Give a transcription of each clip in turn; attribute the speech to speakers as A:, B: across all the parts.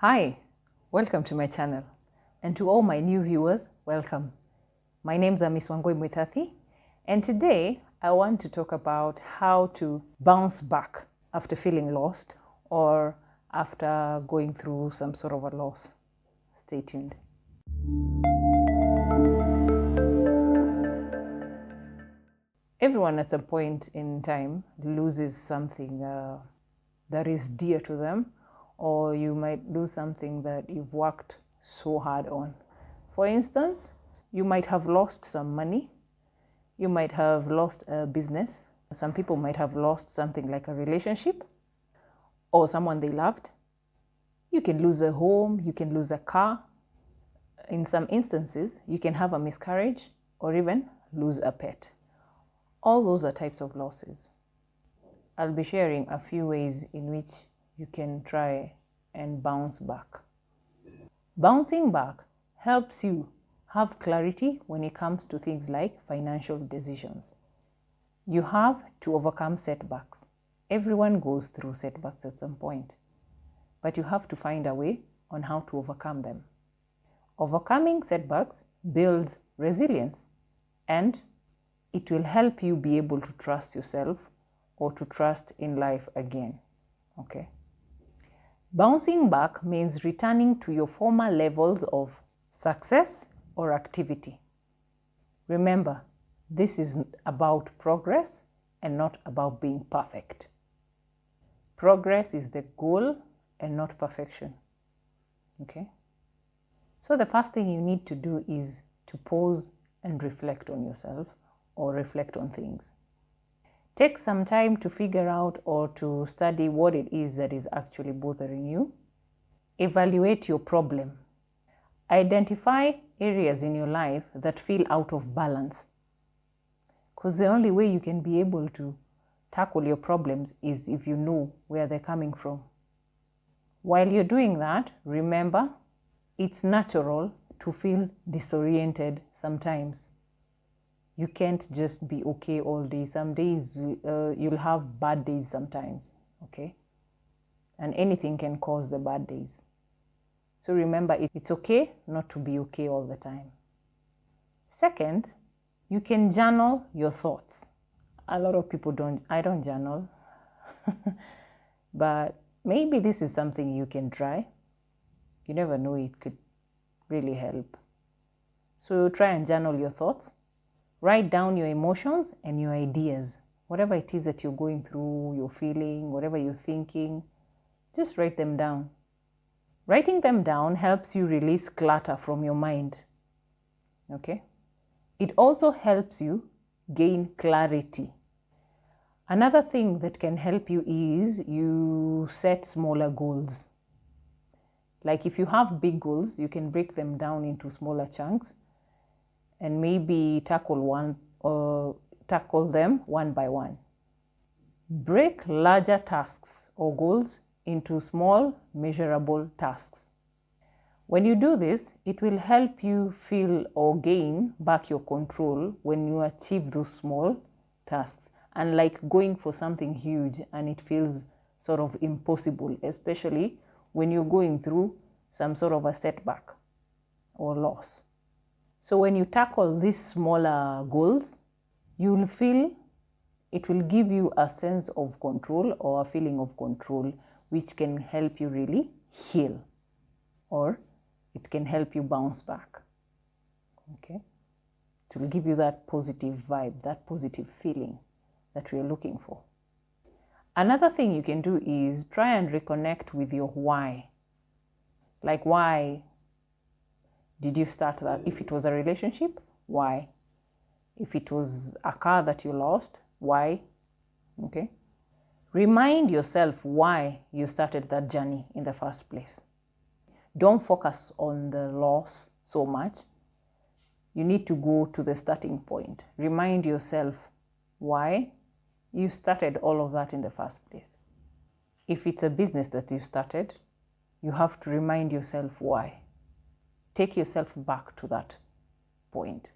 A: Hi, welcome to my channel, and to all my new viewers, welcome. My name is Miss Wangoi Mwithathi, and today I want to talk about how to bounce back after feeling lost or after going through some sort of a loss. Stay tuned. Everyone at some point in time loses something that is dear to them, or you might lose something that you've worked so hard on. For instance, you might have lost some money, you might have lost a business, some people might have lost something like a relationship or someone they loved. You can lose a home, you can lose a car. In some instances, you can have a miscarriage or even lose a pet. All those are types of losses. I'll be sharing a few ways in which you can try and bounce back. Bouncing back helps you have clarity when it comes to things like financial decisions. You have to overcome setbacks. Everyone goes through setbacks at some point, but you have to find a way on how to overcome them. Overcoming setbacks builds resilience, and it will help you be able to trust yourself or to trust in life again. Okay? Bouncing back means returning to your former levels of success or activity. Remember, this is about progress and not about being perfect. Progress is the goal and not perfection. Okay? So the first thing you need to do is to pause and reflect on yourself or reflect on things. Take some time to figure out or to study what it is that is actually bothering you. Evaluate your problem. Identify areas in your life that feel out of balance. Because the only way you can be able to tackle your problems is if you know where they're coming from. While you're doing that, remember, it's natural to feel disoriented sometimes. You can't just be okay all day. Some days you'll have bad days sometimes, okay? And anything can cause the bad days. So remember, it's okay not to be okay all the time. Second, you can journal your thoughts. A lot of people don't. I don't journal. But maybe this is something you can try. You never know, it could really help. So try and journal your thoughts. Write down your emotions and your ideas. Whatever it is that you're going through, you're feeling, whatever you're thinking, just write them down. Writing them down helps you release clutter from your mind. Okay? It also helps you gain clarity. Another thing that can help you is you set smaller goals. Like if you have big goals, you can break them down into smaller chunks and maybe tackle them one by one. Break larger tasks or goals into small, measurable tasks. When you do this, it will help you feel or gain back your control when you achieve those small tasks, unlike going for something huge and it feels sort of impossible, especially when you're going through some sort of a setback or loss. So when you tackle these smaller goals, you'll feel it will give you a sense of control or a feeling of control, which can help you really heal, or it can help you bounce back. Okay? It will give you that positive vibe, that positive feeling that we're looking for. Another thing you can do is try and reconnect with your why. Like, why did you start that? If it was a relationship, why? If it was a car that you lost, why? Okay? Remind yourself why you started that journey in the first place. Don't focus on the loss so much. You need to go to the starting point. Remind yourself why you started all of that in the first place. If it's a business that you started, you have to remind yourself why. Take yourself back to that point.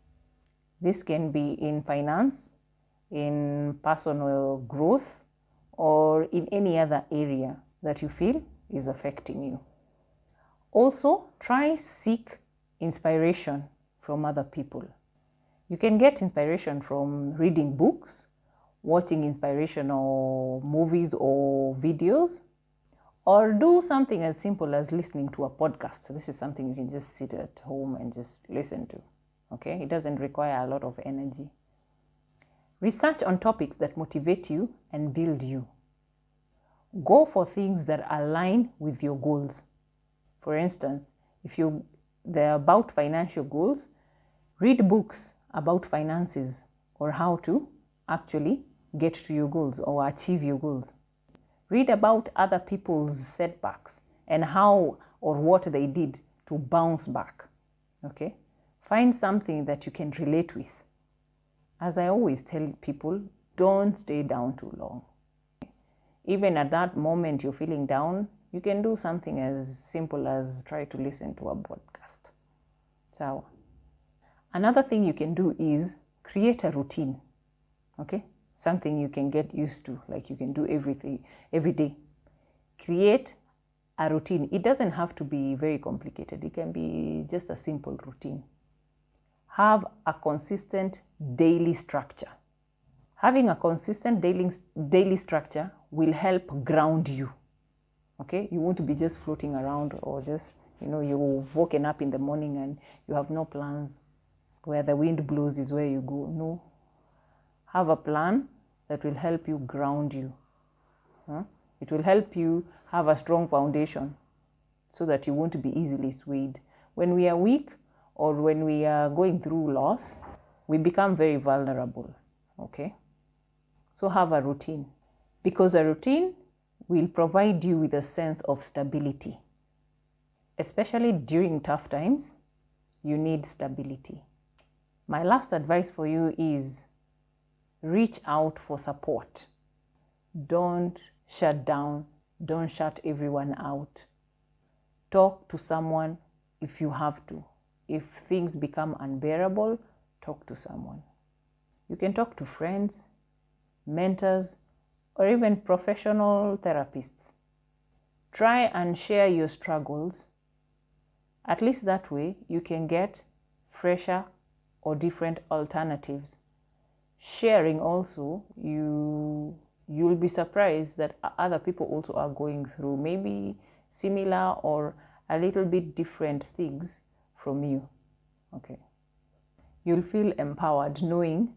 A: This can be in finance, in personal growth, or in any other area that you feel is affecting you. Also, try seek inspiration from other people. You can get inspiration from reading books, watching inspirational movies or videos, or do something as simple as listening to a podcast. This is something you can just sit at home and just listen to. Okay? It doesn't require a lot of energy. Research on topics that motivate you and build you. Go for things that align with your goals. For instance, if they're about financial goals, read books about finances or how to actually get to your goals or achieve your goals. Read about other people's setbacks and how or what they did to bounce back. Okay? Find something that you can relate with. As I always tell people, don't stay down too long. Even at that moment you're feeling down, you can do something as simple as try to listen to a podcast. So, another thing you can do is create a routine. Okay? Something you can get used to, like you can do everything every day. Create a routine. It doesn't have to be very complicated. It can be just a simple routine. Have a consistent daily structure. Having a consistent daily structure will help ground you. Okay? You won't be just floating around or just, you've woken up in the morning and you have no plans. Where the wind blows is where you go. No. Have a plan that will help you ground you. It will help you have a strong foundation so that you won't be easily swayed. When we are weak or when we are going through loss, we become very vulnerable. Okay? So have a routine, because a routine will provide you with a sense of stability. Especially during tough times, you need stability. My last advice for you is reach out for support. Don't shut down. Don't shut everyone out. Talk to someone if you have to. If things become unbearable, talk to someone. You can talk to friends, mentors, or even professional therapists. Try and share your struggles. At least that way, you can get fresher or different alternatives. Sharing also, you'll be surprised that other people also are going through maybe similar or a little bit different things from you. Okay. You'll feel empowered knowing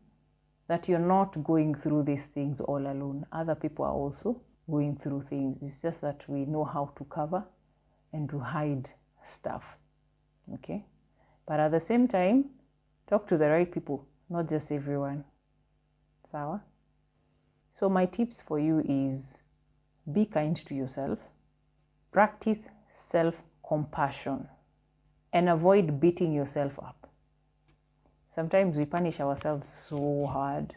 A: that you're not going through these things all alone. Other people are also going through things. It's just that we know how to cover and to hide stuff. Okay? But at the same time, talk to the right people, not just everyone. Sawa? So my tips for you is be kind to yourself, practice self-compassion, and avoid beating yourself up. Sometimes we punish ourselves so hard.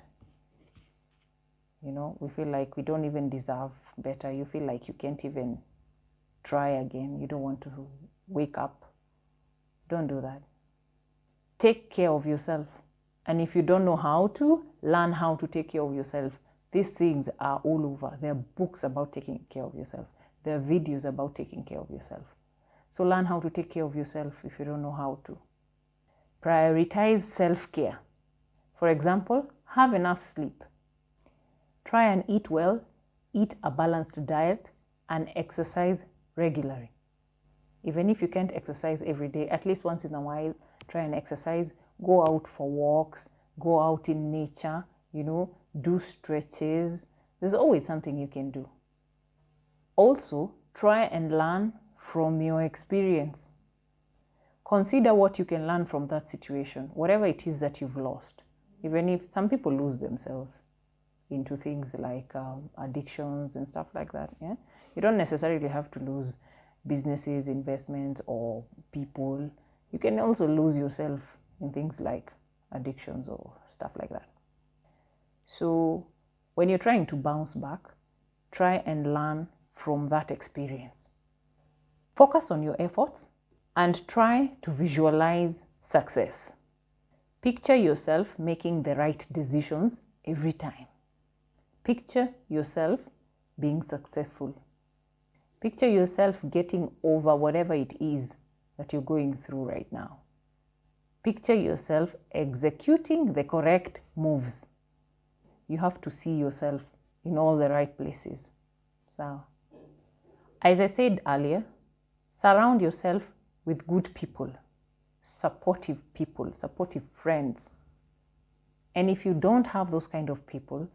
A: We feel like we don't even deserve better. You feel like you can't even try again. You don't want to wake up. Don't do that. Take care of yourself. And if you don't know how to, learn how to take care of yourself. These things are all over. There are books about taking care of yourself. There are videos about taking care of yourself. So learn how to take care of yourself if you don't know how to. Prioritize self-care. For example, have enough sleep. Try and eat well, eat a balanced diet, and exercise regularly. Even if you can't exercise every day, at least once in a while, try and exercise. Go out for walks, go out in nature, do stretches. There's always something you can do. Also, try and learn from your experience. Consider what you can learn from that situation, whatever it is that you've lost. Even if some people lose themselves into things like addictions and stuff like that. Yeah? You don't necessarily have to lose businesses, investments, or people. You can also lose yourself in things like addictions or stuff like that. So when you're trying to bounce back, try and learn from that experience. Focus on your efforts and try to visualize success. Picture yourself making the right decisions every time. Picture yourself being successful. Picture yourself getting over whatever it is that you're going through right now. Picture yourself executing the correct moves. You have to see yourself in all the right places. So, as I said earlier, surround yourself with good people, supportive friends. And if you don't have those kind of people,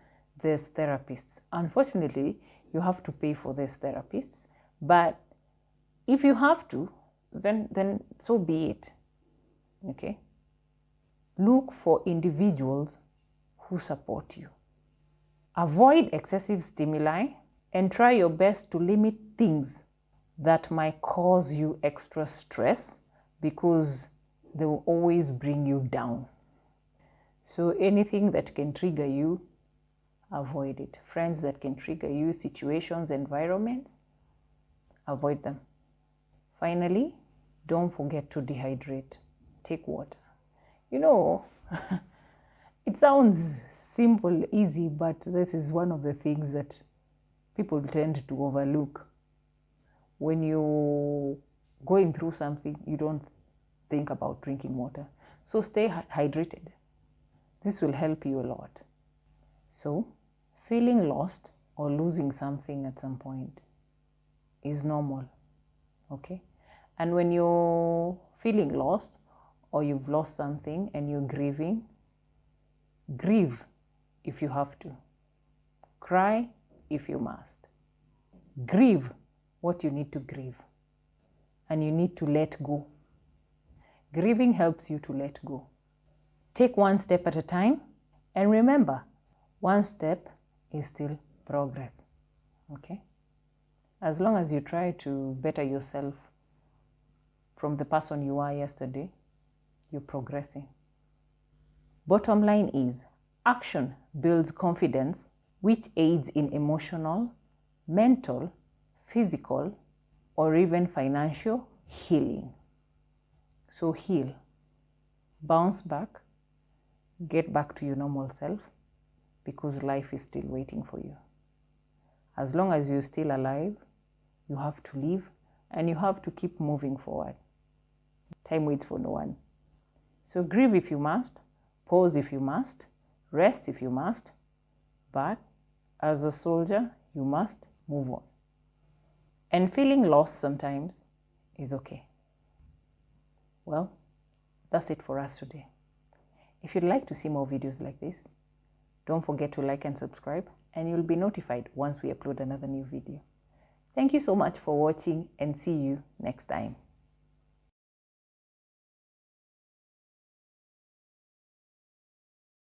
A: there's therapists. Unfortunately, you have to pay for these therapists. But if you have to, then so be it. Okay? Look for individuals who support you. Avoid excessive stimuli and try your best to limit things that might cause you extra stress, because they will always bring you down. So anything that can trigger you, avoid it. Friends that can trigger you, situations, environments, avoid them. Finally, don't forget to dehydrate. Take water. You know, it sounds simple, easy, but this is one of the things that people tend to overlook. When you're going through something, you don't think about drinking water. So stay hydrated. This will help you a lot. So, feeling lost or losing something at some point is normal, okay? And when you're feeling lost or you've lost something and you're grieving, grieve if you have to. Cry if you must. Grieve what you need to grieve. And you need to let go. Grieving helps you to let go. Take one step at a time, and remember, one step is still progress, okay? As long as you try to better yourself from the person you were yesterday, you're progressing. Bottom line is, action builds confidence, which aids in emotional, mental, physical, or even financial healing. So heal, bounce back, get back to your normal self, because life is still waiting for you. As long as you're still alive, you have to live and you have to keep moving forward. Time waits for no one. So grieve if you must, pause if you must, rest if you must, but as a soldier, you must move on. And feeling lost sometimes is okay. Well, that's it for us today. If you'd like to see more videos like this, don't forget to like and subscribe, and you'll be notified once we upload another new video. Thank you so much for watching, and see you next time.